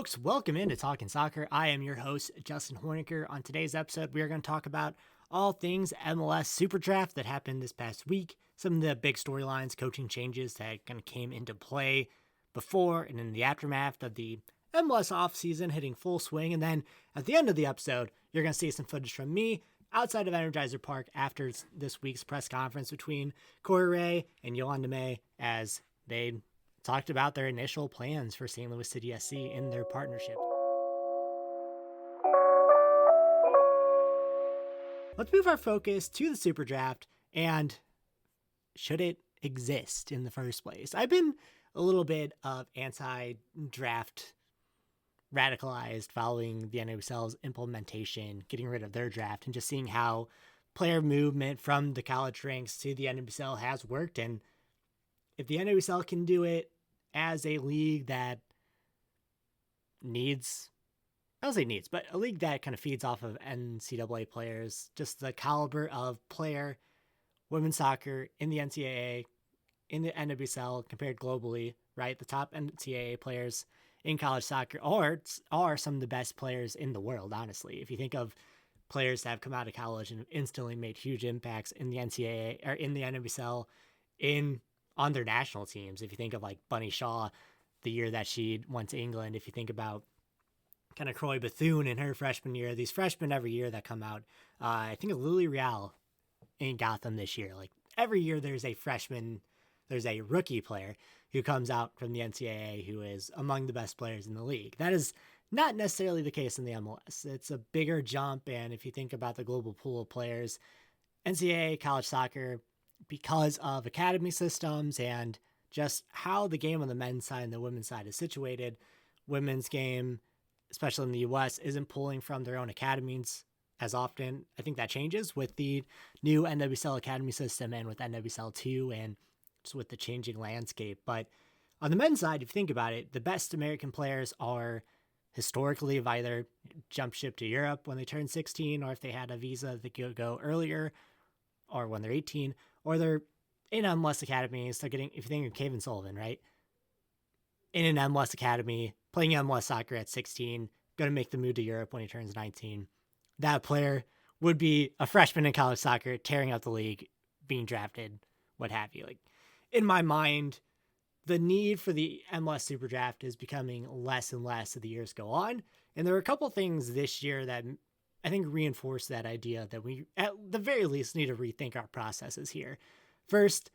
Folks, welcome into Talking Soccer. I am your host, Justin Horniker. On today's episode, we are going to talk about all things MLS SuperDraft that happened this past week, some of the big storylines, coaching changes that kind of came into play before and in the aftermath of the MLS offseason hitting full swing. And then at the end of the episode, you're going to see some footage from me outside of Energizer Park after this week's press conference between Corey Ray and Yolanda May as they talked about their initial plans for St. Louis City SC in their partnership. Let's move our focus to the Super Draft, and should it exist in the first place? I've been a little bit of anti-draft radicalized following the NWSL's implementation, getting rid of their draft, and just seeing how player movement from the college ranks to the NWSL has worked. And if the NWSL can do it as a league that needs, I don't say needs, but a league that kind of feeds off of NCAA players, just the caliber of player, women's soccer in the NCAA, in the NWSL compared globally, right? The top NCAA players in college soccer are some of the best players in the world, honestly. If you think of players that have come out of college and instantly made huge impacts in the NCAA or in the NWSL, on their national teams. If you think of like Bunny Shaw, the year that she went to England, if you think about kind of Croy Bethune in her freshman year, these freshmen every year that come out, I think of Lily Real in Gotham this year. Like every year there's a rookie player who comes out from the NCAA who is among the best players in the league. That is not necessarily the case in the MLS. It's a bigger jump. And if you think about the global pool of players, NCAA college soccer, because of academy systems and just how the game on the men's side and the women's side is situated, women's game, especially in the US, isn't pulling from their own academies as often. I think that changes with the new NWSL academy system and with NWSL 2 and just with the changing landscape. But on the men's side, if you think about it, the best American players are historically have either jumped ship to Europe when they turn 16, or if they had a visa that could go earlier, or when they're 18, or they're in MLS academies. They're getting, if you think of Kevin Sullivan, right? In an MLS academy, playing MLS soccer at 16, going to make the move to Europe when he turns 19. That player would be a freshman in college soccer, tearing out the league, being drafted, what have you. Like, in my mind, the need for the MLS SuperDraft is becoming less and less as the years go on. And there are a couple things this year that I think reinforce that idea that we, at the very least, need to rethink our processes here. First,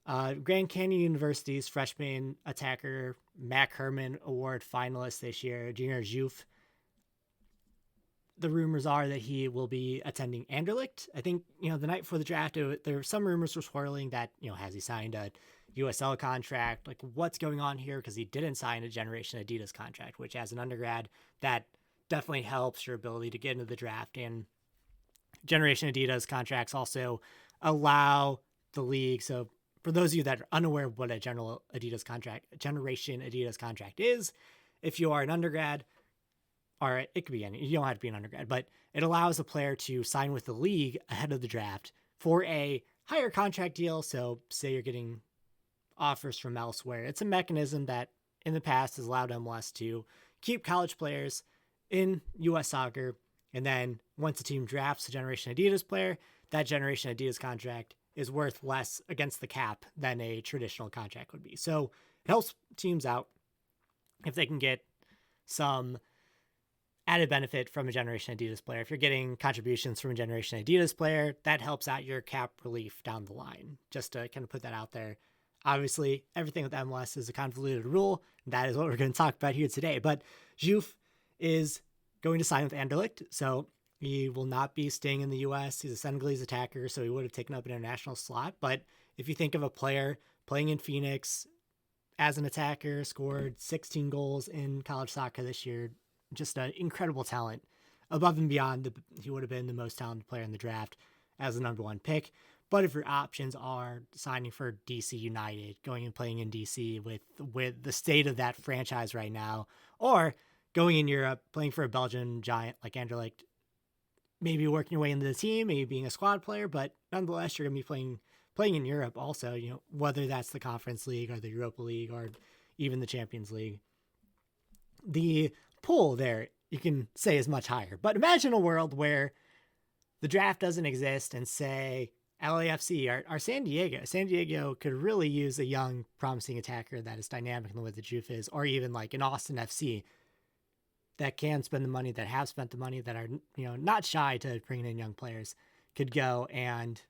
Grand Canyon University's freshman attacker, Mac Herman Award finalist this year, Junior Juve. The rumors are that he will be attending Anderlecht. I think, the night before the draft, there were some rumors were swirling that, has he signed a USL contract? Like, what's going on here? Because he didn't sign a Generation Adidas contract, which as an undergrad, that definitely helps your ability to get into the draft. And Generation Adidas contracts also allow the league. So for those of you that are unaware of what a Generation Adidas contract is, if you are an undergrad, or it could be any, you don't have to be an undergrad, but it allows a player to sign with the league ahead of the draft for a higher contract deal. So say you're getting offers from elsewhere. It's a mechanism that in the past has allowed MLS to keep college players in U.S. soccer, and then once a team drafts a Generation Adidas player, that Generation Adidas contract is worth less against the cap than a traditional contract would be. So it helps teams out if they can get some added benefit from a Generation Adidas player. If you're getting contributions from a Generation Adidas player, that helps out your cap relief down the line. Just to kind of put that out there. Obviously, everything with MLS is a convoluted rule. That is what we're going to talk about here today. But Juve is going to sign with Anderlecht, so he will not be staying in the U.S. He's a Senegalese attacker, so he would have taken up an international slot. But if you think of a player playing in Phoenix as an attacker, scored 16 goals in college soccer this year, just an incredible talent. Above and beyond, he would have been the most talented player in the draft as the number one pick. But if your options are signing for DC United, going and playing in DC with the state of that franchise right now, or going in Europe, playing for a Belgian giant like Anderlecht, maybe working your way into the team, maybe being a squad player, but nonetheless, you're going to be playing in Europe also, whether that's the Conference League or the Europa League or even the Champions League. The pool there, you can say, is much higher. But imagine a world where the draft doesn't exist and say LAFC or San Diego. San Diego could really use a young, promising attacker that is dynamic in the way the Juve is, or even like an Austin FC that can spend the money, that have spent the money, that are, not shy to bringing in young players, could go and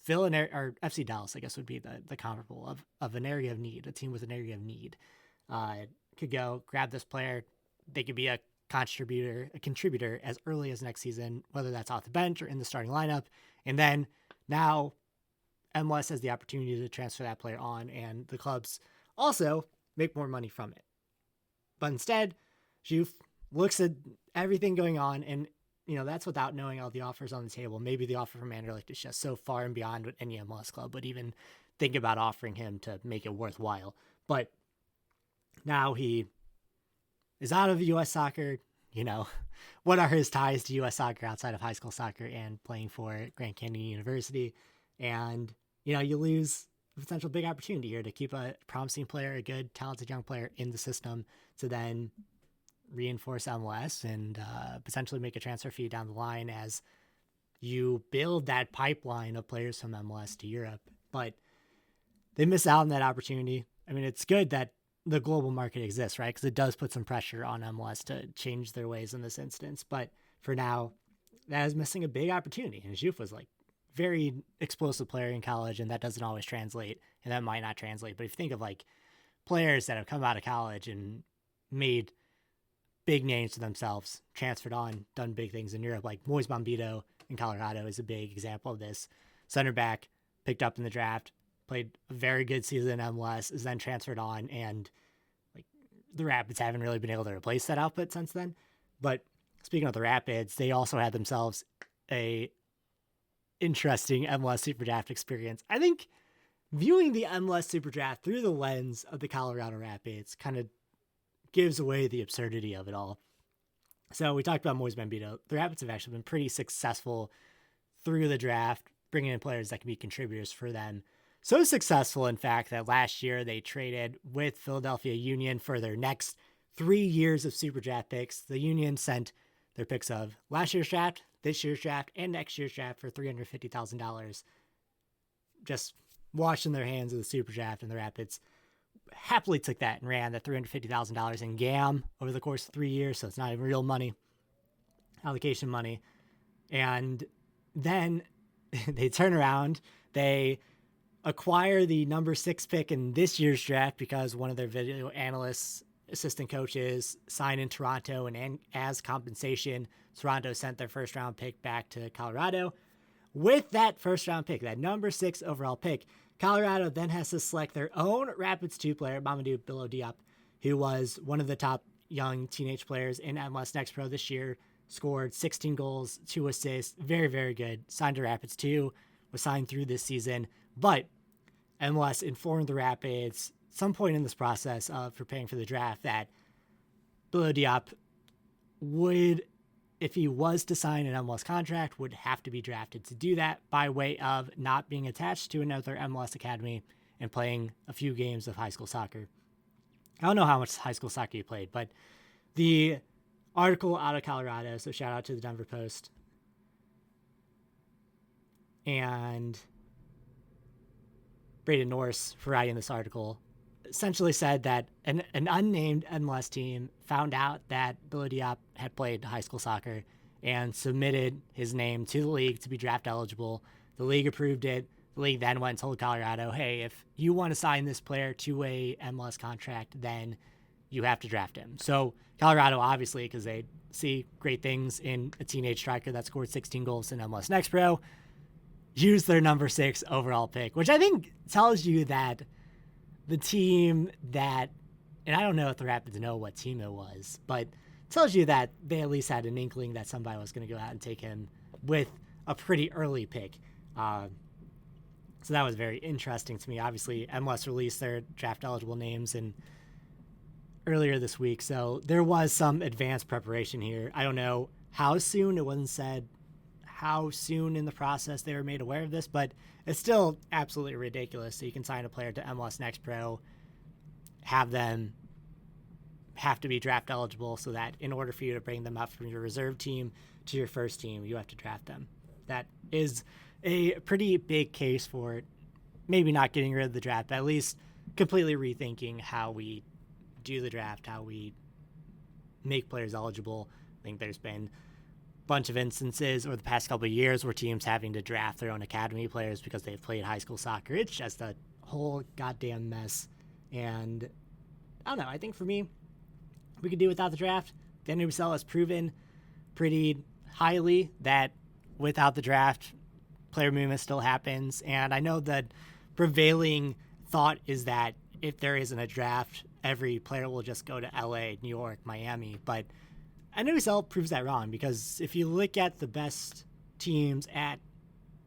fill an area, or FC Dallas, I guess, would be the comparable of an area of need, a team with an area of need. Could go grab this player. They could be a contributor as early as next season, whether that's off the bench or in the starting lineup. And then now MLS has the opportunity to transfer that player on, and the clubs also make more money from it. But instead, Juve looks at everything going on, and that's without knowing all the offers on the table. Maybe the offer from Anderlecht is just so far and beyond what any MLS club would even think about offering him to make it worthwhile. But now he is out of U.S. soccer. What are his ties to U.S. soccer outside of high school soccer and playing for Grand Canyon University? And, you lose a potential big opportunity here to keep a promising player, a good, talented young player in the system to then reinforce MLS and potentially make a transfer fee down the line as you build that pipeline of players from MLS to Europe. But they miss out on that opportunity. I mean, it's good that the global market exists, right? Because it does put some pressure on MLS to change their ways in this instance. But for now, that is missing a big opportunity. And Juve was like very explosive player in college, and that doesn't always translate, and that might not translate. But if you think of like players that have come out of college and made big names to themselves, transferred on, done big things in Europe, like Moise Bombito in Colorado is a big example of this. Center back, picked up in the draft, played a very good season in MLS, is then transferred on, and like the Rapids haven't really been able to replace that output since then. But speaking of the Rapids, they also had themselves a interesting MLS SuperDraft experience. I think viewing the MLS SuperDraft through the lens of the Colorado Rapids kind of gives away the absurdity of it all. So we talked about Moise Bombito. The Rapids have actually been pretty successful through the draft, bringing in players that can be contributors for them. So successful, in fact, that last year they traded with Philadelphia Union for their next 3 years of Super Draft picks. The Union sent their picks of last year's draft, this year's draft, and next year's draft for $350,000. Just washing their hands of the Super Draft, and the Rapids happily took that and ran that $350,000 in GAM over the course of 3 years. So it's not even real money, allocation money. And then they turn around, they acquire the number 6 pick in this year's draft because one of their video analysts, assistant coaches, signed in Toronto, and as compensation, Toronto sent their first round pick back to Colorado. With that first round pick, that number 6 overall pick, Colorado then has to select their own Rapids 2 player, Mamadou Bilo Diop, who was one of the top young teenage players in MLS Next Pro this year, scored 16 goals, 2 assists, very, very good. Signed to Rapids 2, was signed through this season. But MLS informed the Rapids at some point in this process of preparing for the draft that Bilo Diop would, if he was to sign an MLS contract, would have to be drafted to do that by way of not being attached to another MLS academy and playing a few games of high school soccer. I don't know how much high school soccer you played, but the article out of Colorado, so shout out to the Denver Post, and Braden Norris for writing this article, essentially said that an unnamed MLS team found out that Bilo Diop had played high school soccer and submitted his name to the league to be draft eligible. The league approved it. The league then went and told Colorado, hey, if you want to sign this player to a MLS contract, then you have to draft him. So Colorado, obviously, because they see great things in a teenage striker that scored 16 goals in MLS Next Pro, used their number 6 overall pick, which I think tells you that the team that, and I don't know if the Rapids know what team it was, but tells you that they at least had an inkling that somebody was going to go out and take him with a pretty early pick. So that was very interesting to me. Obviously, MLS released their draft eligible names earlier this week, so there was some advanced preparation here. I don't know how soon, it wasn't said how soon in the process they were made aware of this, but it's still absolutely ridiculous. So you can sign a player to MLS Next Pro, have them have to be draft eligible, so that in order for you to bring them up from your reserve team to your first team, you have to draft them. That is a pretty big case for maybe not getting rid of the draft, but at least completely rethinking how we do the draft, how we make players eligible. I think there's been a bunch of instances over the past couple of years where teams having to draft their own academy players because they've played high school soccer. It's just a whole goddamn mess. And I don't know. I think for me, we could do without the draft. The NWSL has proven pretty highly that without the draft, player movement still happens. And I know that prevailing thought is that if there isn't a draft, every player will just go to LA, New York, Miami. But NWSL proves that wrong, because if you look at the best teams at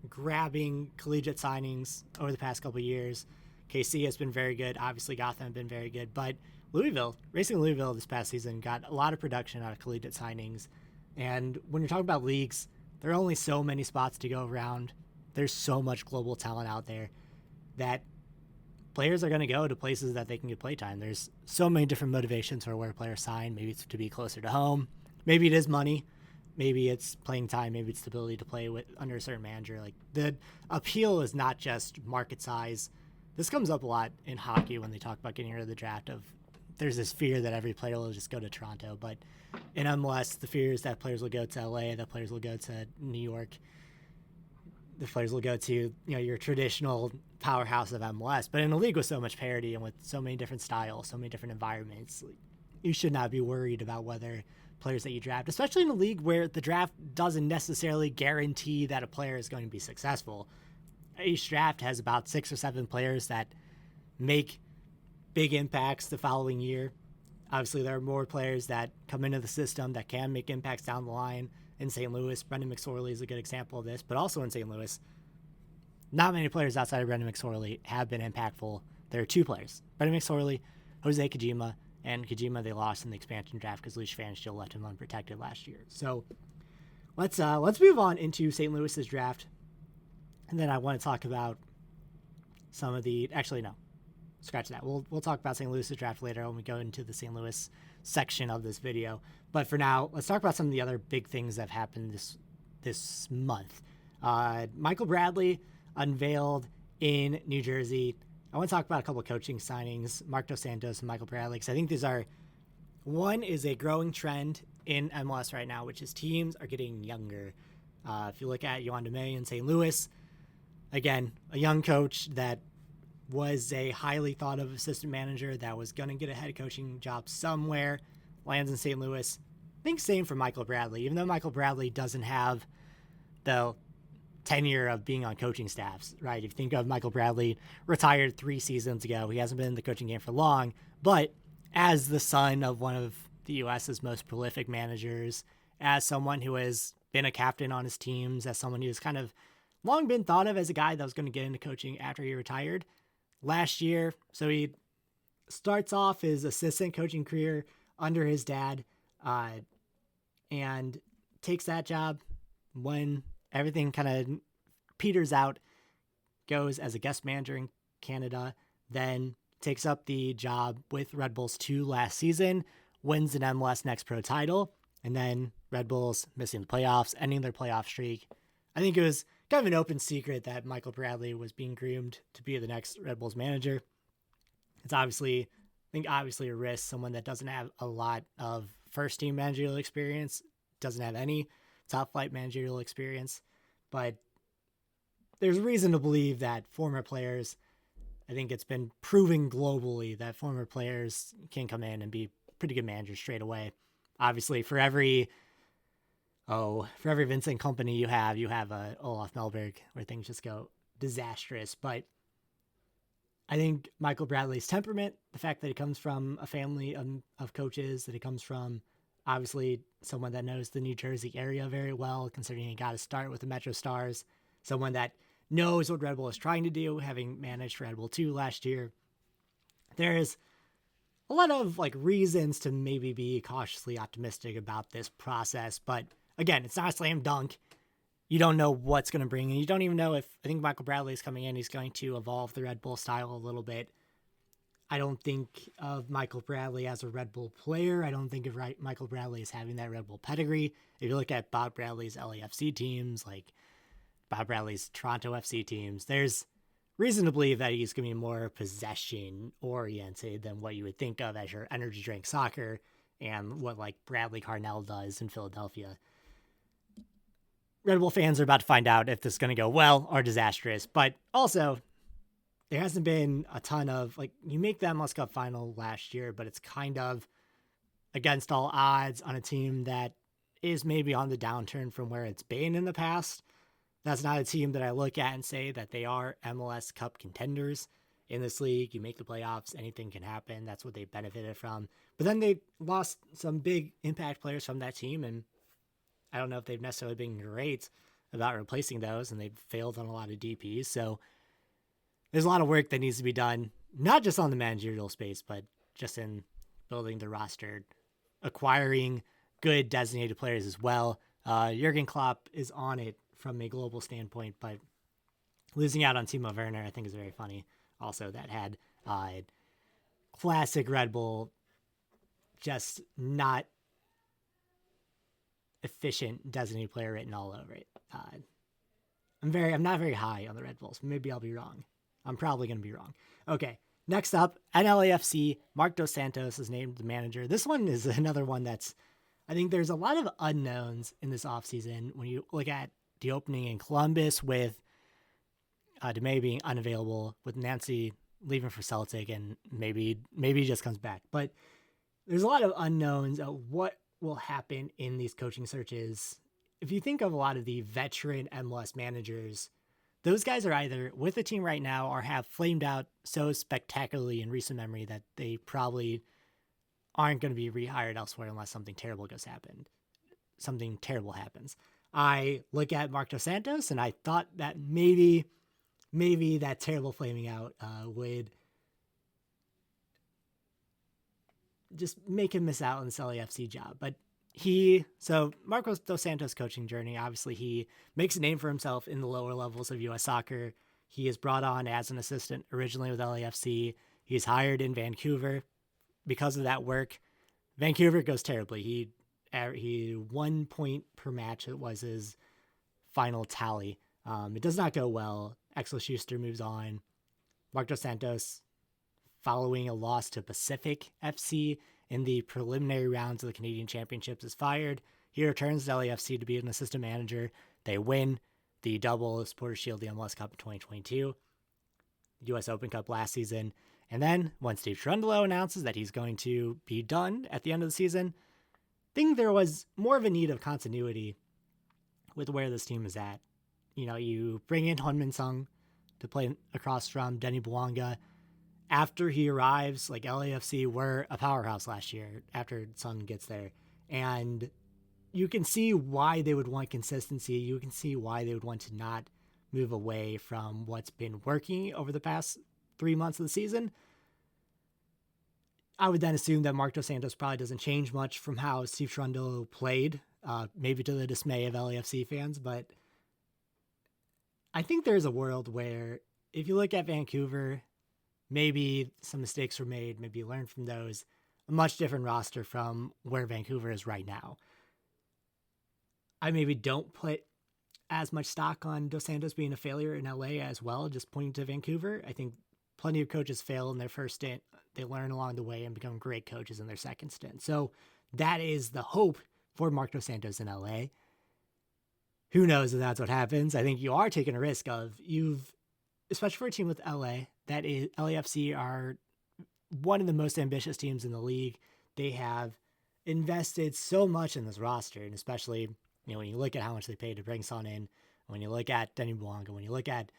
grabbing collegiate signings over the past couple of years, KC has been very good. Obviously, Gotham have been very good. But Racing Louisville this past season got a lot of production out of collegiate signings. And when you're talking about leagues, there are only so many spots to go around. There's so much global talent out there that players are going to go to places that they can get playtime. There's so many different motivations for where players sign. Maybe it's to be closer to home. Maybe it is money. Maybe it's playing time. Maybe it's the ability to play with under a certain manager. Like, the appeal is not just market size. This comes up a lot in hockey when they talk about getting rid of the draft. There's this fear that every player will just go to Toronto, but in MLS, the fear is that players will go to LA, that players will go to New York, the players will go to your traditional powerhouse of MLS. But in a league with so much parity and with so many different styles, so many different environments, you should not be worried about whether players that you draft, especially in a league where the draft doesn't necessarily guarantee that a player is going to be successful. Each draft has about 6 or 7 players that make big impacts the following year. Obviously, there are more players that come into the system that can make impacts down the line. In St. Louis, Brendan McSorley is a good example of this, but also in St. Louis, not many players outside of Brendan McSorley have been impactful. There are 2 players, Brendan McSorley, Jose Kojima, and Kojima they lost in the expansion draft because Luis Pfannenstiel left him unprotected last year. So let's move on into St. Louis's draft, and then I want to talk about some of the, actually no, scratch that. We'll talk about St. Louis's draft later when we go into the St. Louis section of this video. But for now, let's talk about some of the other big things that have happened this month. Michael Bradley unveiled in New Jersey. I want to talk about a couple of coaching signings, Mark Dos Santos and Michael Bradley, because I think one is a growing trend in MLS right now, which is teams are getting younger. If you look at Yohan DeMay in St. Louis, again, a young coach that was a highly thought of assistant manager that was going to get a head coaching job somewhere, lands in St. Louis. I think same for Michael Bradley, even though Michael Bradley doesn't have the tenure of being on coaching staffs, right? If you think of Michael Bradley, retired 3 seasons ago, he hasn't been in the coaching game for long, but as the son of one of the U.S.'s most prolific managers, as someone who has been a captain on his teams, as someone who's kind of long been thought of as a guy that was going to get into coaching after he retired last year. So he starts off his assistant coaching career under his dad, and takes that job when everything kind of peters out, goes as a guest manager in Canada, then takes up the job with Red Bulls 2 last season, wins an MLS Next Pro title, and then Red Bulls missing the playoffs, ending their playoff streak. I think it was kind of an open secret that Michael Bradley was being groomed to be the next Red Bulls manager. It's obviously a risk. Someone that doesn't have a lot of first team managerial experience, doesn't have any top flight managerial experience, but there's reason to believe that former players, I think it's been proven globally that former players can come in and be pretty good managers straight away. Obviously, for every Vincent Kompany you have a Olaf Melberg where things just go disastrous. But I think Michael Bradley's temperament, the fact that he comes from a family of coaches, that he comes from obviously someone that knows the New Jersey area very well, considering he got to start with the Metro Stars, someone that knows what Red Bull is trying to do, having managed Red Bull 2 last year. There's a lot of reasons to maybe be cautiously optimistic about this process, but again, it's not a slam dunk. You don't know what's going to bring, and you don't even know if, I think Michael Bradley is coming in, he's going to evolve the Red Bull style a little bit. I don't think of Michael Bradley as a Red Bull player. I don't think of Michael Bradley as having that Red Bull pedigree. If you look at Bob Bradley's LAFC teams, like Bob Bradley's Toronto FC teams, there's reason to believe that he's going to be more possession oriented than what you would think of as your energy drink soccer and what like Bradley Carnell does in Philadelphia. Red Bull fans are about to find out if this is going to go well or disastrous, but also there hasn't been a ton of, like, you make that MLS Cup final last year, but it's kind of against all odds on a team that is maybe on the downturn from where it's been in the past. That's not a team that I look at and say that they are MLS Cup contenders in this league. You make the playoffs, anything can happen. That's what they benefited from. But then they lost some big impact players from that team, and I don't know if they've necessarily been great about replacing those, and they've failed on a lot of DPs. So there's a lot of work that needs to be done, not just on the managerial space, but just in building the roster, acquiring good designated players as well. Jurgen Klopp is on it from a global standpoint, but losing out on Timo Werner, I think, is very funny. Also, that had classic Red Bull, just not efficient designated player written all over it. I'm not very high on the Red Bulls. Maybe I'll be wrong. I'm probably going to be wrong. Okay, next up, NLAFC, Marc Dos Santos is named the manager. This one is another one that's, I think there's a lot of unknowns in this offseason when you look at the opening in Columbus with DeMay being unavailable, with Nancy leaving for Celtic, and maybe he just comes back. But there's a lot of unknowns of what will happen in these coaching searches. If you think of a lot of the veteran MLS managers, those guys are either with the team right now or have flamed out so spectacularly in recent memory that they probably aren't going to be rehired elsewhere unless something terrible happens. I look at Marc Dos Santos and I thought that maybe that terrible flaming out would just make him miss out on this LAFC job. But Marcos Dos Santos' coaching journey, obviously he makes a name for himself in the lower levels of U.S. soccer. He is brought on as an assistant originally with LAFC. He's hired in Vancouver. Because of that work, Vancouver goes terribly. He 1 point per match, it was his final tally. It does not go well. Axel Schuster moves on. Marc Dos Santos, following a loss to Pacific FC in the preliminary rounds of the Canadian Championships, is fired. He returns to LAFC to be an assistant manager. They win the double Supporters Shield, the MLS Cup in 2022, US Open Cup last season. And then when Steve Cherundolo announces that he's going to be done at the end of the season, I think there was more of a need of continuity with where this team is at. You know, you bring in Heung-min Son to play across from Denny Bouanga. After he arrives, like, LAFC were a powerhouse last year after Son gets there. And you can see why they would want consistency. You can see why they would want to not move away from what's been working over the past 3 months of the season. I would then assume that Marc Dos Santos probably doesn't change much from how Steve Cherundolo played, maybe to the dismay of LAFC fans. But I think there's a world where if you look at Vancouver, maybe some mistakes were made, maybe you learned from those. A much different roster from where Vancouver is right now. I maybe don't put as much stock on Dos Santos being a failure in LA as well, just pointing to Vancouver. I think plenty of coaches fail in their first stint. They learn along the way and become great coaches in their second stint. So that is the hope for Marc Dos Santos in LA. Who knows if that's what happens? I think you are taking a risk of especially for a team with LA, that is, LAFC are one of the most ambitious teams in the league. They have invested so much in this roster, and especially, when you look at how much they paid to bring Son in, when you look at Denny Bouanga, when you look at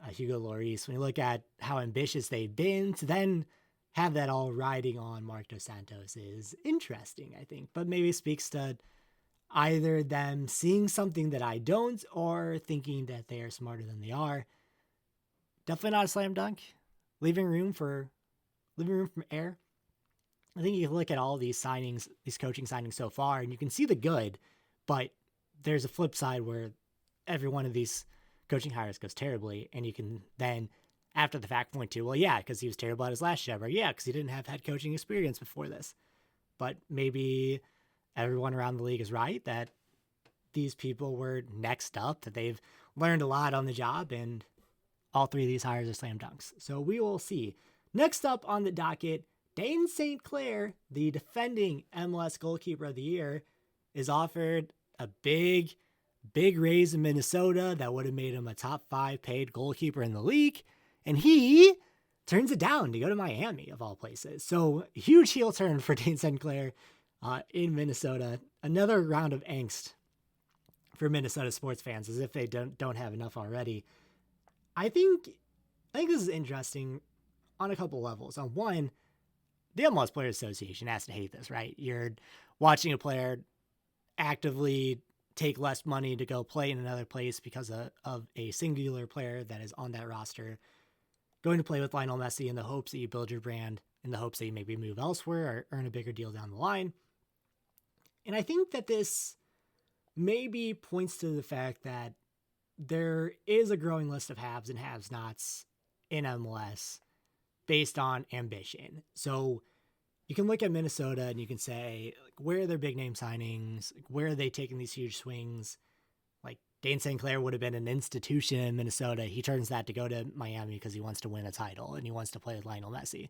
Hugo Lloris, when you look at how ambitious they've been, to then have that all riding on Marc Dos Santos is interesting, I think. But maybe speaks to either them seeing something that I don't, or thinking that they are smarter than they are. Definitely not a slam dunk. Leaving room for error. I think you can look at all these signings, these coaching signings so far, and you can see the good, but there's a flip side where every one of these coaching hires goes terribly, and you can then after the fact point to, well, yeah, because he was terrible at his last job, or yeah, because he didn't have head coaching experience before this. But maybe everyone around the league is right that these people were next up, that they've learned a lot on the job, and all three of these hires are slam dunks. So we will see. Next up on the docket, Dane St. Clair, the defending MLS goalkeeper of the year, is offered a big raise in Minnesota that would have made him a top 5 paid goalkeeper in the league. And he turns it down to go to Miami, of all places. So huge heel turn for Dane St. Clair in Minnesota. Another round of angst for Minnesota sports fans, as if they don't have enough already. I think this is interesting on a couple levels. On one, the MLS Players Association has to hate this, right? You're watching a player actively take less money to go play in another place because of a singular player that is on that roster, going to play with Lionel Messi in the hopes that you build your brand, in the hopes that you maybe move elsewhere or earn a bigger deal down the line. And I think that this maybe points to the fact that there is a growing list of haves and have-nots in MLS based on ambition. So you can look at Minnesota and you can say, like, where are their big name signings? Like, where are they taking these huge swings? Like, Dane St. Clair would have been an institution in Minnesota. He turns that to go to Miami because he wants to win a title and he wants to play with Lionel Messi.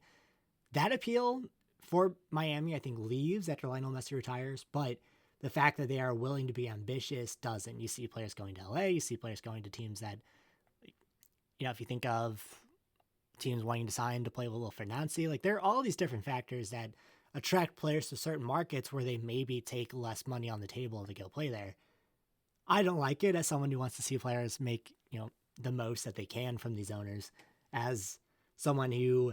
That appeal for Miami, I think, leaves after Lionel Messi retires, but the fact that they are willing to be ambitious doesn't. You see players going to LA, you see players going to teams that, you know, if you think of teams wanting to sign to play with Will Fernandes, like, there are all these different factors that attract players to certain markets where they maybe take less money on the table to go play there. I don't like it as someone who wants to see players make, you know, the most that they can from these owners. As someone who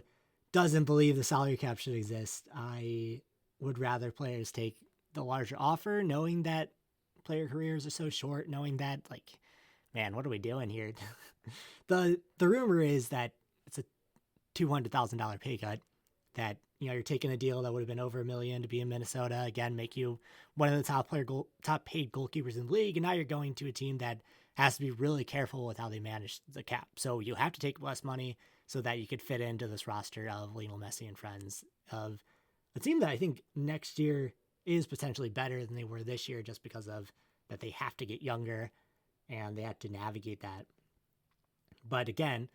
doesn't believe the salary cap should exist, I would rather players take the larger offer, knowing that player careers are so short, knowing that, like, man, what are we doing here? The rumor is that it's a $200,000 pay cut, that, you know, you're taking a deal that would have been over $1 million to be in Minnesota, again, make you one of the top paid goalkeepers in the league, and now you're going to a team that has to be really careful with how they manage the cap. So you have to take less money so that you could fit into this roster of Lionel Messi and friends, of a team that I think next year is potentially better than they were this year, just because of that they have to get younger and they have to navigate that. But again,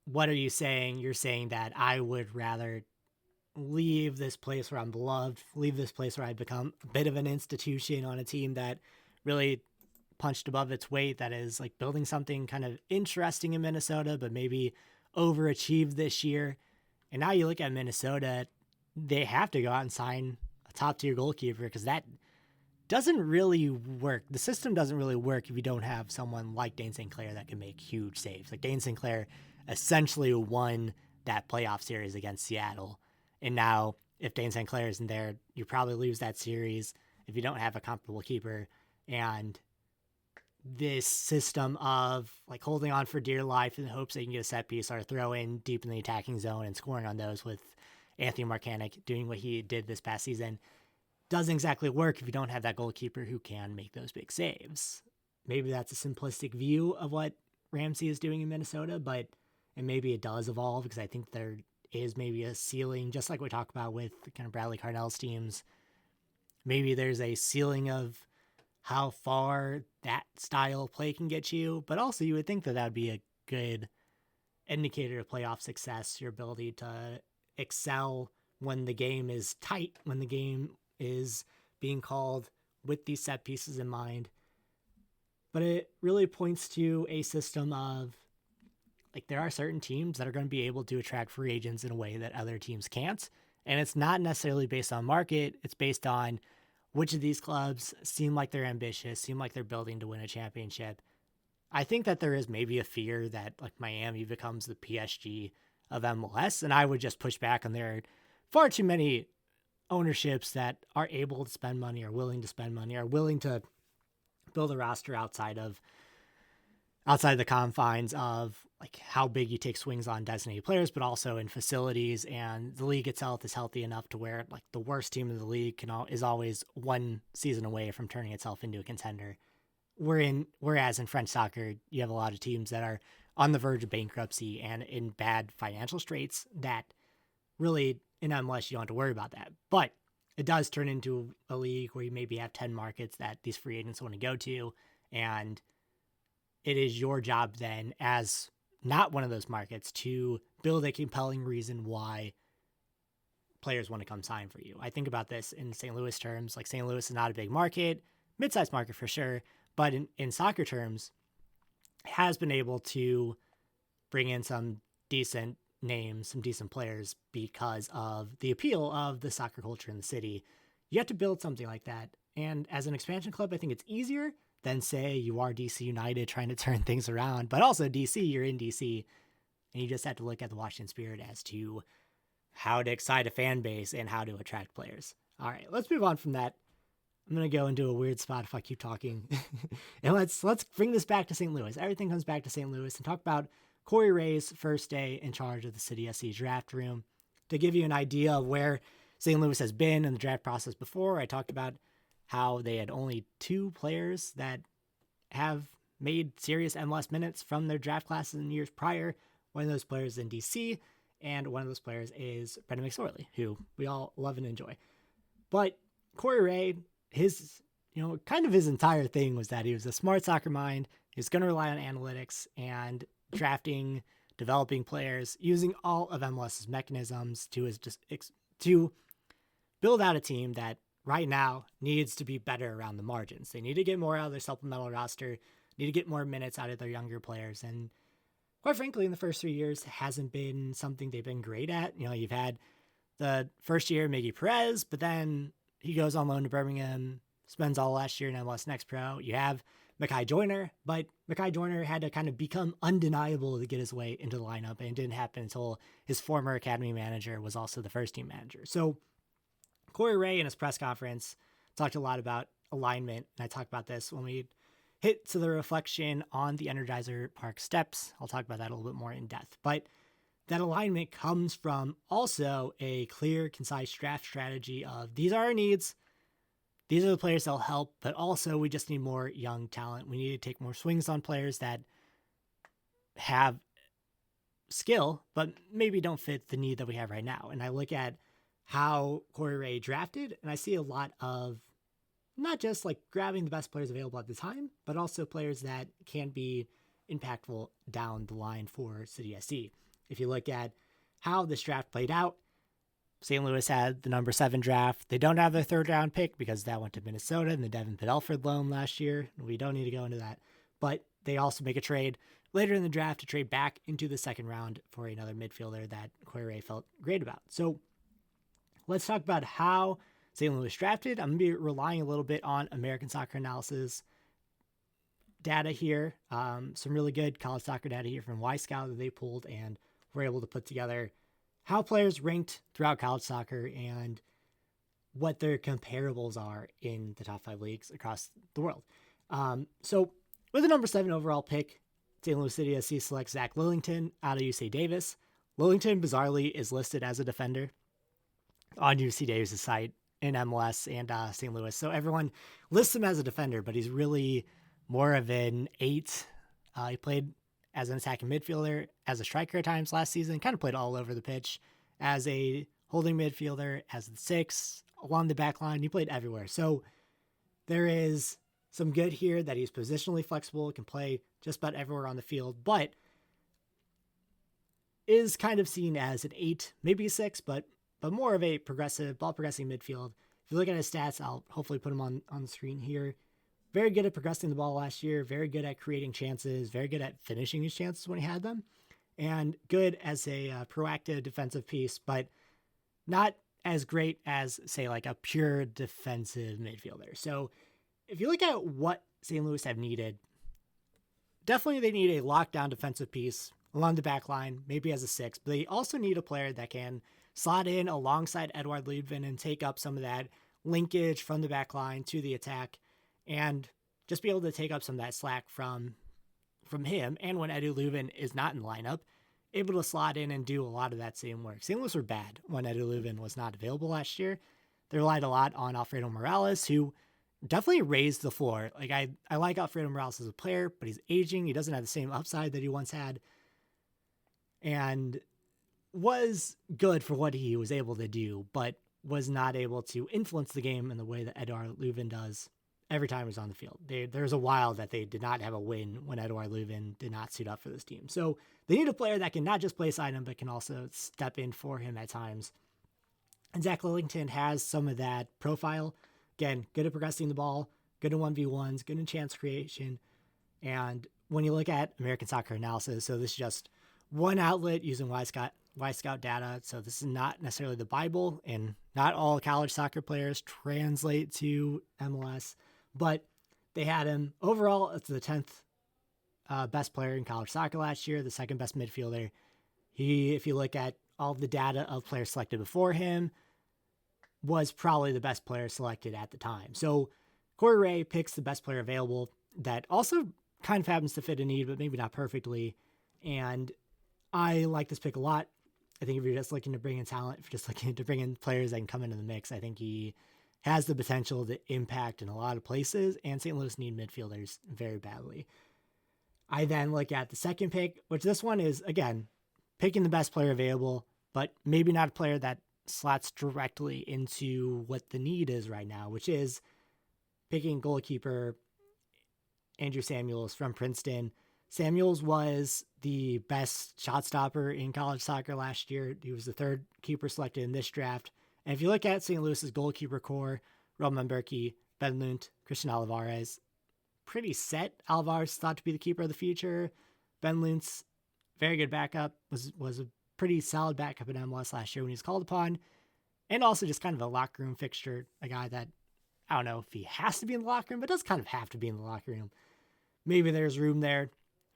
what are you saying? You're saying that I would rather leave this place where I'm beloved, leave this place where I become a bit of an institution on a team that really punched above its weight, that is like building something kind of interesting in Minnesota, but maybe overachieved this year. And now you look at Minnesota, they have to go out and sign a top tier goalkeeper, because that doesn't really work. The system doesn't really work if you don't have someone like Dane St. Clair that can make huge saves. Like, Dane St. Clair essentially won that playoff series against Seattle. And now if Dane St. Clair isn't there, you probably lose that series if you don't have a comparable keeper. And this system of, like, holding on for dear life in the hopes that you can get a set piece or throw in deep in the attacking zone and scoring on those, with Anthony Marcanic doing what he did this past season, doesn't exactly work if you don't have that goalkeeper who can make those big saves. Maybe that's a simplistic view of what Ramsey is doing in Minnesota, and maybe it does evolve, because I think there is maybe a ceiling, just like we talk about with kind of Bradley Carnell's teams. Maybe there's a ceiling of how far that style of play can get you, but also you would think that would be a good indicator of playoff success, your ability to excel when the game is tight, when the game is being called with these set pieces in mind. But it really points to a system of, like, there are certain teams that are going to be able to attract free agents in a way that other teams can't. And it's not necessarily based on market. It's based on which of these clubs seem like they're ambitious, seem like they're building to win a championship. I think that there is maybe a fear that, like, Miami becomes the PSG of MLS. And I would just push back on, there are far too many ownerships that are able to spend money, are willing to spend money, are willing to build a roster outside the confines of, like, how big you take swings on designated players, but also in facilities. And the league itself is healthy enough to where, like, the worst team in the league is always one season away from turning itself into a contender. Whereas in French soccer, you have a lot of teams that are on the verge of bankruptcy and in bad financial straits that really in MLS you don't have to worry about that. But it does turn into a league where you maybe have 10 markets that these free agents want to go to. And it is your job then, as not one of those markets, to build a compelling reason why players want to come sign for you. I think about this in St. Louis terms. Like, St. Louis is not a big market, mid-sized market for sure, but in soccer terms, has been able to bring in some decent names, some decent players because of the appeal of the soccer culture in the city. You have to build something like that. And as an expansion club, I think it's easier than, say, you are DC United trying to turn things around. But also DC, you're in DC, and you just have to look at the Washington Spirit as to how to excite a fan base and how to attract players. All right, let's move on from that. I'm going to go into a weird spot if I keep talking. And let's bring this back to St. Louis. Everything comes back to St. Louis, and talk about Corey Ray's first day in charge of the City SC draft room. To give you an idea of where St. Louis has been in the draft process before, I talked about how they had only 2 players that have made serious MLS minutes from their draft classes in years prior. One of those players in DC, and one of those players is Brendan McSorley, who we all love and enjoy. But Corey Ray, his entire thing was that he was a smart soccer mind. He was going to rely on analytics and drafting, developing players, using all of MLS's mechanisms to build out a team that right now needs to be better around the margins. They need to get more out of their supplemental roster, need to get more minutes out of their younger players. And quite frankly, in the first 3 years, it hasn't been something they've been great at. You've had the first year, Miggy Perez, but then he goes on loan to Birmingham, spends all last year in MLS Next Pro. You have Mackay Joyner, but Mackay Joyner had to kind of become undeniable to get his way into the lineup, and it didn't happen until his former academy manager was also the first team manager. So Corey Ray in his press conference talked a lot about alignment, and I talked about this when we hit to the reflection on the Energizer Park steps. I'll talk about that a little bit more in depth, but that alignment comes from also a clear, concise draft strategy of these are our needs. These are the players that'll help, but also we just need more young talent. We need to take more swings on players that have skill, but maybe don't fit the need that we have right now. And I look at how Corey Ray drafted, and I see a lot of not just like grabbing the best players available at the time, but also players that can be impactful down the line for City SC. If you look at how this draft played out, St. Louis had the number 7 draft. They don't have their 3rd round pick because that went to Minnesota and the Devin Pidelford loan last year. We don't need to go into that. But they also make a trade later in the draft to trade back into the 2nd round for another midfielder that Corey Ray felt great about. So let's talk about how St. Louis drafted. I'm going to be relying a little bit on American Soccer Analysis data here. Some really good college soccer data here from Y-Scout that they pulled and were able to put together how players ranked throughout college soccer and what their comparables are in the top 5 leagues across the world. So with the number 7 overall pick, St. Louis City SC selects Zach Lillington out of UC Davis. Lillington, bizarrely, is listed as a defender on UC Davis' site in MLS and St. Louis. So everyone lists him as a defender, but he's really more of an 8. He played as an attacking midfielder, as a striker at times last season, kind of played all over the pitch, as a holding midfielder, as the 6, along the back line. He played everywhere. So there is some good here that he's positionally flexible, can play just about everywhere on the field, but is kind of seen as an 8, maybe a 6, but more of a ball progressing midfield. If you look at his stats, I'll hopefully put him on the screen here. Very good at progressing the ball last year, very good at creating chances, very good at finishing his chances when he had them, and good as a proactive defensive piece, but not as great as, say, like a pure defensive midfielder. So if you look at what St. Louis have needed, definitely they need a lockdown defensive piece along the back line, maybe as a 6, but they also need a player that can slot in alongside Edouard Ludvin and take up some of that linkage from the back line to the attack and just be able to take up some of that slack from him. And when Edu Ludvin is not in the lineup, able to slot in and do a lot of that same work. St. Louis were bad when Edu Ludvin was not available last year. They relied a lot on Alfredo Morales, who definitely raised the floor. Like I like Alfredo Morales as a player, but he's aging. He doesn't have the same upside that he once had, and was good for what he was able to do, but was not able to influence the game in the way that Edouard Leuven does every time he's on the field. There's a while that they did not have a win when Edouard Leuven did not suit up for this team. So they need a player that can not just play beside him, but can also step in for him at times. And Zach Lillington has some of that profile. Again, good at progressing the ball, good in 1v1s, good in chance creation. And when you look at American Soccer Analysis, so this is just one outlet using Y-Scout data. So this is not necessarily the Bible, and not all college soccer players translate to MLS, but they had him overall as the 10th best player in college soccer last year, the second best midfielder. If you look at all of the data of players selected before him, was probably the best player selected at the time. So Corey Ray picks the best player available that also kind of happens to fit a need, but maybe not perfectly. And I like this pick a lot. I think if you're just looking to bring in talent, if you're just looking to bring in players that can come into the mix, I think he has the potential to impact in a lot of places, and St. Louis need midfielders very badly. I then look at the second pick, which this one is, again, picking the best player available, but maybe not a player that slots directly into what the need is right now, which is picking goalkeeper Andrew Samuels from Princeton. Samuels was the best shot stopper in college soccer last year. He was the third keeper selected in this draft. And if you look at St. Louis's goalkeeper core, Roman Berkey, Ben Lunt, Christian Alvarez, pretty set. Alvarez thought to be the keeper of the future. Ben Lunt's very good backup, was a pretty solid backup in MLS last year when he was called upon, and also just kind of a locker room fixture, a guy that, I don't know if he has to be in the locker room, but does kind of have to be in the locker room. Maybe there's room there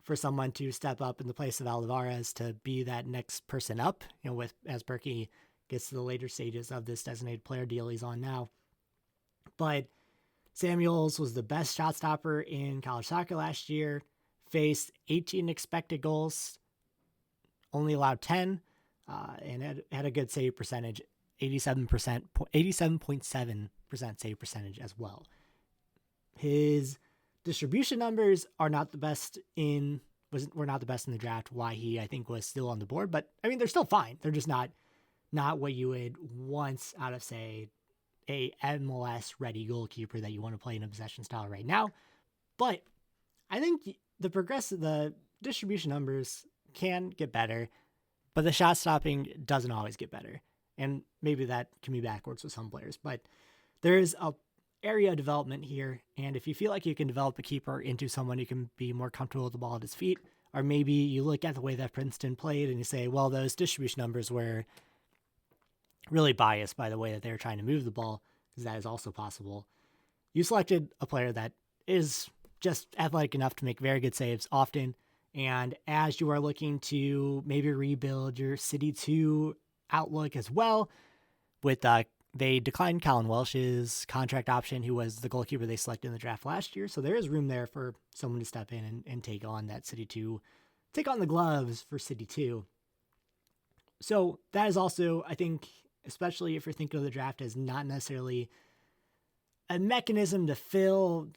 for someone to step up in the place of Alvarez to be that next person up, as Berkey gets to the later stages of this designated player deal he's on now. But Samuels was the best shot stopper in college soccer last year, faced 18 expected goals, only allowed 10, and had a good save percentage, 87.7% save percentage as well. His distribution numbers are not the best were not the best in the draft. Why he, I think, was still on the board, but I mean, they're still fine. They're just not what you would want out of, say, a MLS ready goalkeeper that you want to play in a possession style right now. But I think the distribution numbers can get better, but the shot stopping doesn't always get better. And maybe that can be backwards with some players, but there's a area of development here. And if you feel like you can develop a keeper into someone who can be more comfortable with the ball at his feet, or maybe you look at the way that Princeton played and you say, well, those distribution numbers were really biased by the way that they were trying to move the ball, because that is also possible. You selected a player that is just athletic enough to make very good saves often. And as you are looking to maybe rebuild your City 2 outlook as well, with they declined Colin Welsh's contract option, who was the goalkeeper they selected in the draft last year. So there is room there for someone to step in and take on that City 2, take on the gloves for City 2. So that is also, I think, especially if you're thinking of the draft as not necessarily a mechanism to fill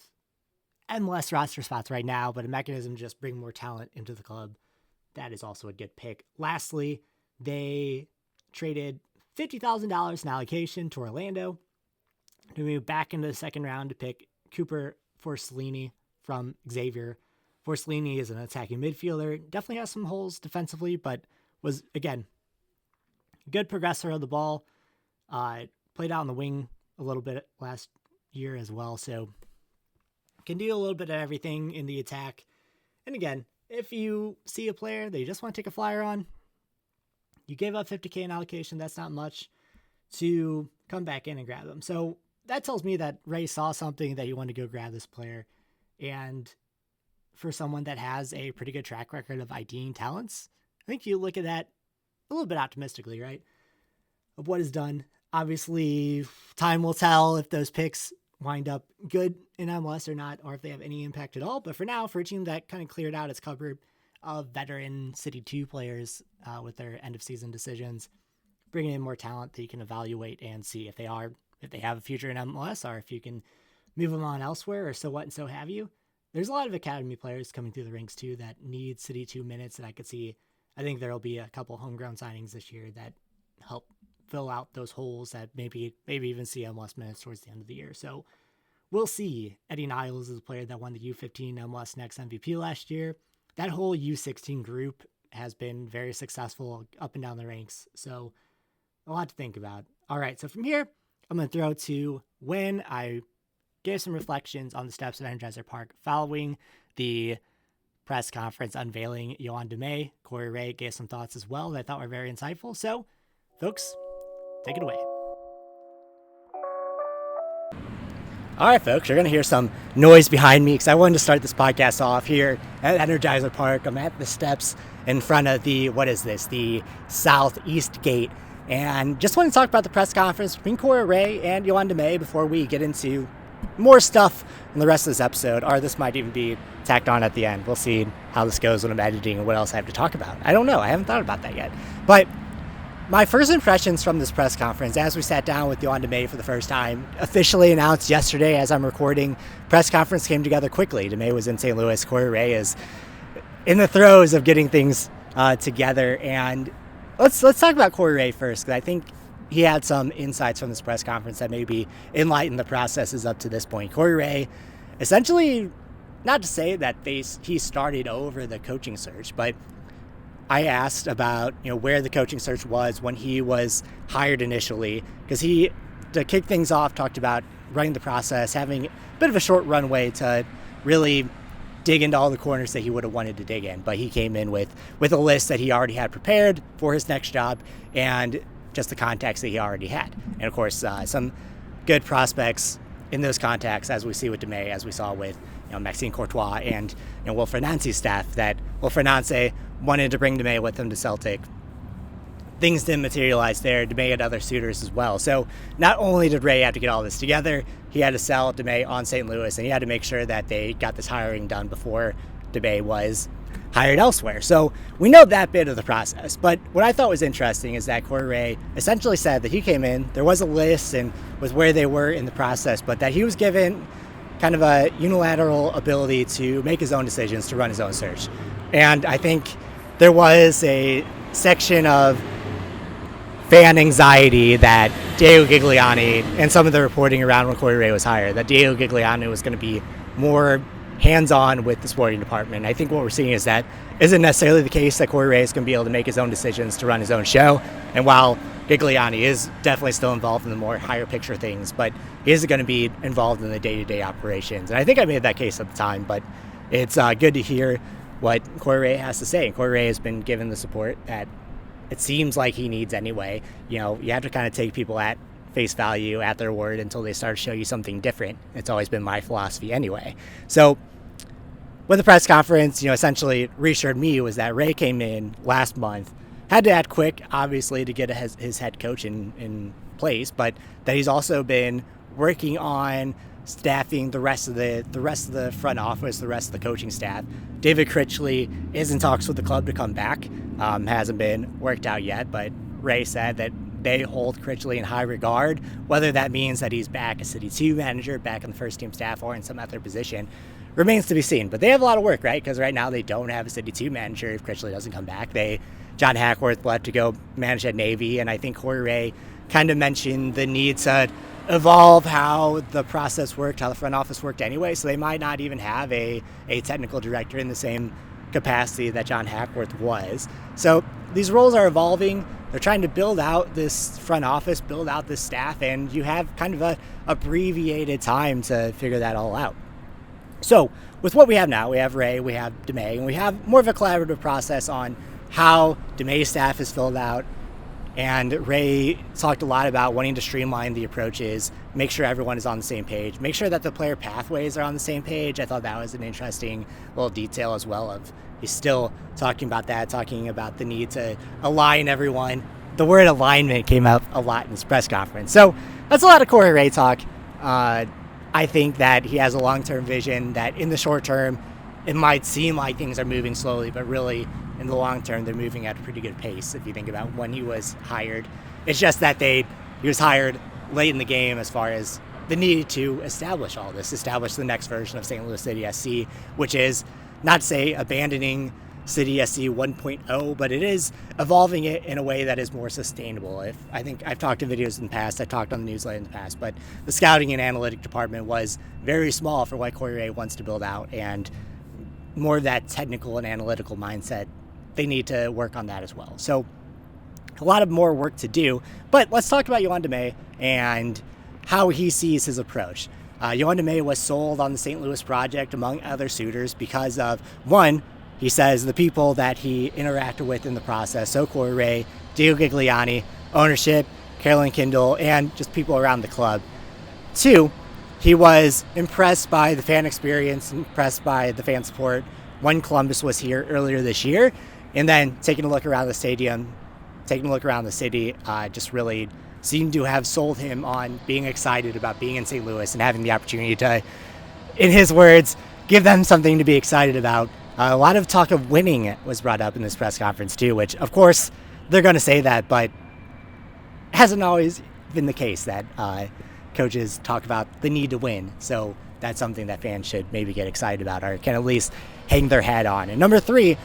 MLS roster spots right now, but a mechanism to just bring more talent into the club, that is also a good pick. Lastly, they traded $50,000 in allocation to Orlando to move back into the second round to pick Cooper Forcellini from Xavier. Forcellini is an attacking midfielder, definitely has some holes defensively, but was, again, good progressor of the ball. Played out on the wing a little bit last year as well, so can do a little bit of everything in the attack. And again, if you see a player that you just want to take a flyer on, you gave up $50K in allocation, that's not much, to come back in and grab them. So that tells me that Ray saw something that you wanted to go grab this player. And for someone that has a pretty good track record of IDing talents, I think you look at that a little bit optimistically, right? Of what is done. Obviously, time will tell if those picks wind up good in MLS or not, or if they have any impact at all. But for now, for a team that kind of cleared out its cupboard of veteran City 2 players with their end of season decisions, bringing in more talent that you can evaluate and see if they have a future in MLS, or if you can move him on elsewhere or so what and so have you. There's a lot of academy players coming through the ranks too that need City 2 minutes, and I think there'll be a couple homegrown signings this year that help fill out those holes that maybe even see MLS minutes towards the end of the year. So we'll see. Eddie Niles is a player that won the U15 MLS Next MVP last year. That whole U16 group has been very successful up and down the ranks. So a lot to think about. All right, so from here, I'm going to throw to when I gave some reflections on the steps of Energizer Park following the press conference unveiling Yoann Damet. Corey Ray gave some thoughts as well that I thought were very insightful. So, folks, take it away. All right, folks, you're going to hear some noise behind me because I wanted to start this podcast off here at Energizer Park. I'm at the steps in front of the southeast gate, and just want to talk about the press conference between Corey Ray and Yoann Damet before we get into more stuff in the rest of this episode, or this might even be tacked on at the end. We'll see how this goes when I'm editing and what else I have to talk about. I don't know. I haven't thought about that yet. But my first impressions from this press conference, as we sat down with Yoann Damet for the first time, officially announced yesterday as I'm recording, press conference came together quickly. Damet was in St. Louis. Corey Ray is in the throes of getting things together. And let's talk about Corey Ray first, because I think he had some insights from this press conference that maybe enlightened the processes up to this point. Corey Ray, essentially, not to say that he started over the coaching search, but I asked about where the coaching search was when he was hired initially, because he, to kick things off, talked about running the process, having a bit of a short runway to really dig into all the corners that he would have wanted to dig in. But he came in with a list that he already had prepared for his next job, and just the contacts that he already had. And of course, some good prospects in those contacts, as we see with Damet, as we saw with Maxime Courtois and Wilfried Nancy's staff, that Wilfried Nancy wanted to bring Damet with him to Celtic. Things didn't materialize there. Damet had other suitors as well. So not only did Ray have to get all this together, he had to sell Damet on St. Louis, and he had to make sure that they got this hiring done before Damet was hired elsewhere. So we know that bit of the process. But what I thought was interesting is that Corey Ray essentially said that he came in, there was a list and was where they were in the process, but that he was given kind of a unilateral ability to make his own decisions, to run his own search. And I think there was a section of fan anxiety that Diego Gigliani, and some of the reporting around when Corey Ray was hired, that Diego Gigliani was going to be more hands-on with the sporting department. I think what we're seeing is that isn't necessarily the case, that Corey Ray is going to be able to make his own decisions to run his own show. And while Gigliani is definitely still involved in the more higher picture things, but he isn't going to be involved in the day-to-day operations. And I think I made that case at the time, but it's good to hear what Corey Ray has to say. And Corey Ray has been given the support that it seems like he needs anyway. You have to kind of take people at face value, at their word, until they start to show you something different. It's always been my philosophy anyway. So with the press conference, essentially reassured me was that Ray came in last month, had to act quick, obviously, to get his head coach in place, but that he's also been working on staffing the rest of the front office, the rest of the coaching staff. David Critchley is in talks with the club to come back. Hasn't been worked out yet, but Ray said that they hold Critchley in high regard. Whether that means that he's back as City 2 manager, back on the first team staff, or in some other position remains to be seen. But they have a lot of work, right? Because right now they don't have a City 2 manager if Critchley doesn't come back. John Hackworth left to go manage at Navy, and I think Corey Ray kind of mentioned the need to evolve how the process worked, how the front office worked anyway, so they might not even have a technical director in the same capacity that John Hackworth was. So these roles are evolving. They're trying to build out this front office, build out this staff, and you have kind of a abbreviated time to figure that all out. So with what we have now, we have Ray, we have Damet, and we have more of a collaborative process on how Damet's staff is filled out. And Ray talked a lot about wanting to streamline the approaches, make sure everyone is on the same page, make sure that the player pathways are on the same page. I thought that was an interesting little detail as well. He's still talking about that, talking about the need to align everyone. The word alignment came up a lot in his press conference. So that's a lot of Corey Ray talk. I think that he has a long-term vision, that in the short term, it might seem like things are moving slowly, but really in the long term, they're moving at a pretty good pace. If you think about when he was hired, it's just that he was hired late in the game as far as the need to establish all this, establish the next version of St. Louis City SC, which is not to say abandoning City SC 1.0, but it is evolving it in a way that is more sustainable. I think I've talked in videos in the past, I've talked on the newsletter in the past, but the scouting and analytic department was very small for what Corey Ray wants to build out, and more of that technical and analytical mindset, they need to work on that as well. So a lot of more work to do, but let's talk about Yoann Damet and how he sees his approach. Yoann Damet was sold on the St. Louis project, among other suitors, because of, one, he says the people that he interacted with in the process, so Corey Ray, Diego Gigliani, ownership, Carolyn Kindle, and just people around the club. Two, he was impressed by the fan experience, impressed by the fan support when Columbus was here earlier this year, and then taking a look around the stadium, taking a look around the city, just really seemed to have sold him on being excited about being in St. Louis and having the opportunity to, in his words, give them something to be excited about. A lot of talk of winning was brought up in this press conference too, which of course they're going to say that, but hasn't always been the case that coaches talk about the need to win. So that's something that fans should maybe get excited about or can at least hang their hat on. And number three,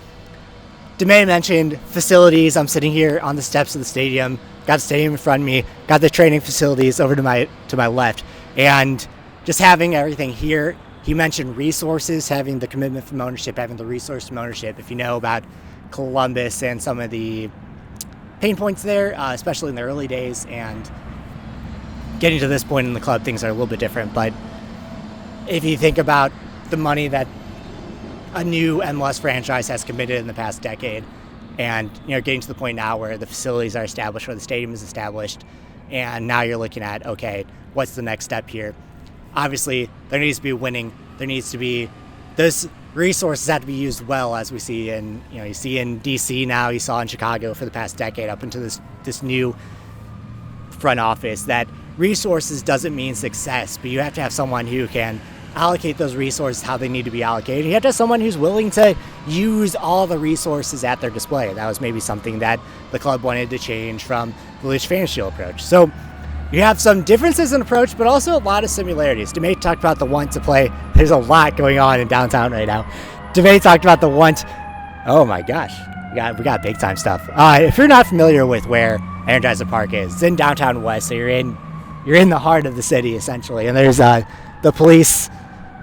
Damet mentioned facilities. I'm sitting here on the steps of the stadium, got the stadium in front of me, got the training facilities over to my left, and just having everything here. He mentioned resources, having the commitment from ownership, having the resource from ownership. If you know about Columbus and some of the pain points there, especially in the early days, and getting to this point in the club, things are a little bit different. But if you think about the money that a new MLS franchise has committed in the past decade, and getting to the point now where the facilities are established, where the stadium is established, and now you're looking at, okay, what's the next step here? Obviously, there needs to be winning. There needs to be, those resources have to be used well, as we see in, you see in DC now, you saw in Chicago for the past decade, up into this new front office, that resources doesn't mean success, but you have to have someone who can allocate those resources how they need to be allocated. You have to have someone who's willing to use all the resources at their display. That was maybe something that the club wanted to change from the Luis Fantasio approach. So you have some differences in approach, but also a lot of similarities. Damet talked about the want to play. There's a lot going on in downtown right now. Damet talked about the want. Oh my gosh, we got big time stuff. If you're not familiar with where Energizer Park is, it's in downtown West, so you're in the heart of the city essentially. And there's the police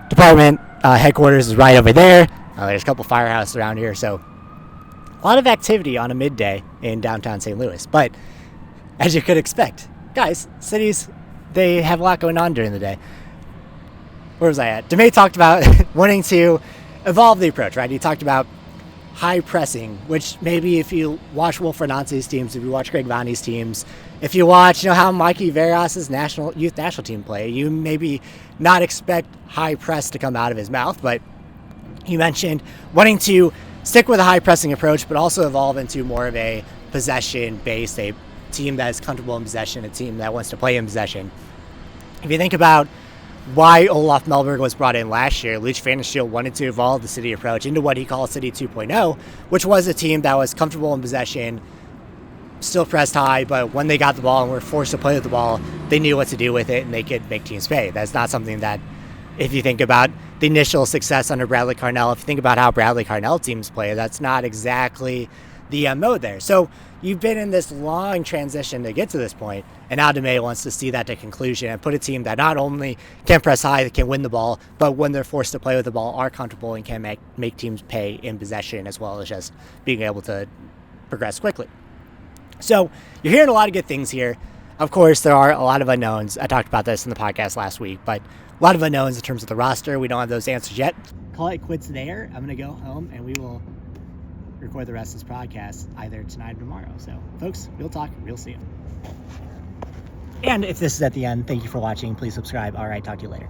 department headquarters is right over there. There's a couple firehouses around here, so a lot of activity on a midday in downtown St. Louis. But as you could expect, guys, cities, they have a lot going on during the day. Where was I at? Damet talked about wanting to evolve the approach, right? He talked about high pressing, which maybe if you watch Wolf Renance's teams, if you watch Greg Vanni's teams, if you watch how Mikey Veras's youth national team play, you maybe not expect high press to come out of his mouth, but he mentioned wanting to stick with a high pressing approach, but also evolve into more of a possession based, a team that is comfortable in possession, a team that wants to play in possession. If you think about why Olaf Melberg was brought in last year, Luis Fantasio wanted to evolve the City approach into what he called City 2.0, which was a team that was comfortable in possession, still pressed high, but when they got the ball and were forced to play with the ball, they knew what to do with it and they could make teams pay. That's not something that, if you think about the initial success under Bradley Carnell, if you think about how Bradley Carnell teams play, that's not exactly the MO there. So you've been in this long transition to get to this point, and now Damet wants to see that to conclusion and put a team that not only can press high, that can win the ball, but when they're forced to play with the ball, are comfortable and can make teams pay in possession, as well as just being able to progress quickly. So you're hearing a lot of good things here. Of course, there are a lot of unknowns. I talked about this in the podcast last week, but a lot of unknowns in terms of the roster. We don't have those answers yet. Call it quits there. I'm going to go home and we will record the rest of this podcast either tonight or tomorrow. So, folks, we'll talk. We'll see you. And if this is at the end, thank you for watching. Please subscribe. All right, talk to you later.